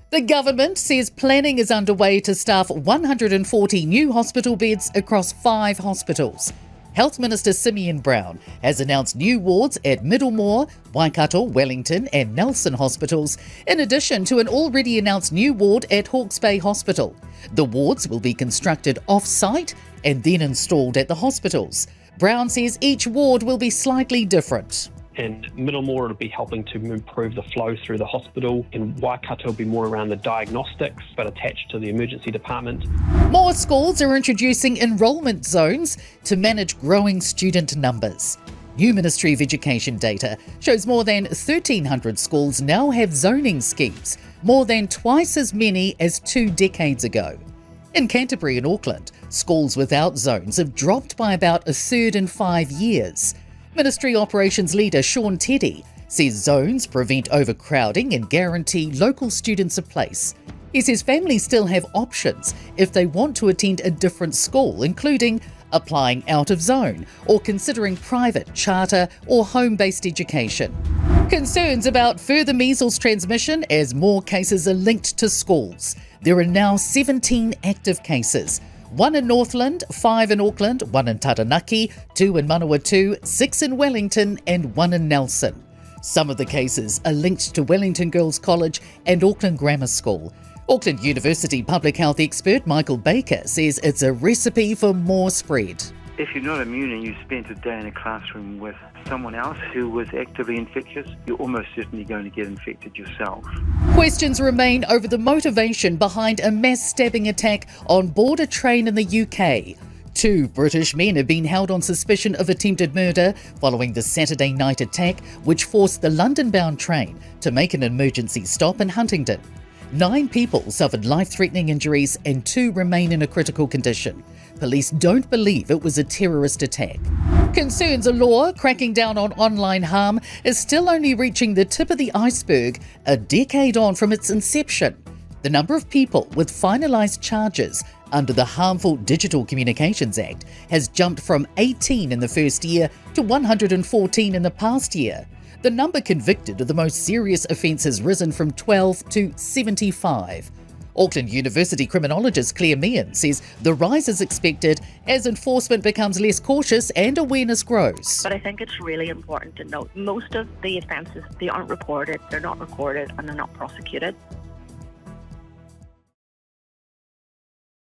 The government says planning is underway to staff 140 new hospital beds across 5 hospitals. Health Minister Simeon Brown has announced new wards at Middlemore, Waikato, Wellington and Nelson hospitals, in addition to an already announced new ward at Hawke's Bay Hospital. The wards will be constructed off-site and then installed at the hospitals. Brown says each ward will be slightly different. In Middlemore, it'll be helping to improve the flow through the hospital. In Waikato, it'll be more around the diagnostics, but attached to the emergency department. More schools are introducing enrolment zones to manage growing student numbers. New Ministry of Education data shows more than 1,300 schools now have zoning schemes, more than twice as many as 2 decades ago. In Canterbury and Auckland, schools without zones have dropped by about a third in 5 years. Ministry Operations Leader Sean Teddy says zones prevent overcrowding and guarantee local students a place. He says families still have options if they want to attend a different school, including applying out of zone or considering private, charter or home-based education. Concerns about further measles transmission as more cases are linked to schools. There are now 17 active cases. 1 in Northland, 5 in Auckland, 1 in Taranaki, 2 in Manawatu, 6 in Wellington and 1 in Nelson. Some of the cases are linked to Wellington Girls College and Auckland Grammar School. Auckland University public health expert Michael Baker says it's a recipe for more spread. If you're not immune and you spent a day in a classroom with someone else who was actively infectious, you're almost certainly going to get infected yourself. Questions remain over the motivation behind a mass stabbing attack on board a train in the UK. 2 British men have been held on suspicion of attempted murder following the Saturday night attack, which forced the London-bound train to make an emergency stop in Huntingdon. 9 people suffered life-threatening injuries and 2 remain in a critical condition. Police don't believe it was a terrorist attack. Concerns a law cracking down on online harm is still only reaching the tip of the iceberg a decade on from its inception. The number of people with finalised charges under the Harmful Digital Communications Act has jumped from 18 in the first year to 114 in the past year. The number convicted of the most serious offence has risen from 12 to 75. Auckland University criminologist Claire Meehan says the rise is expected as enforcement becomes less cautious and awareness grows. But I think it's really important to note most of the offences, they aren't reported, they're not recorded and they're not prosecuted.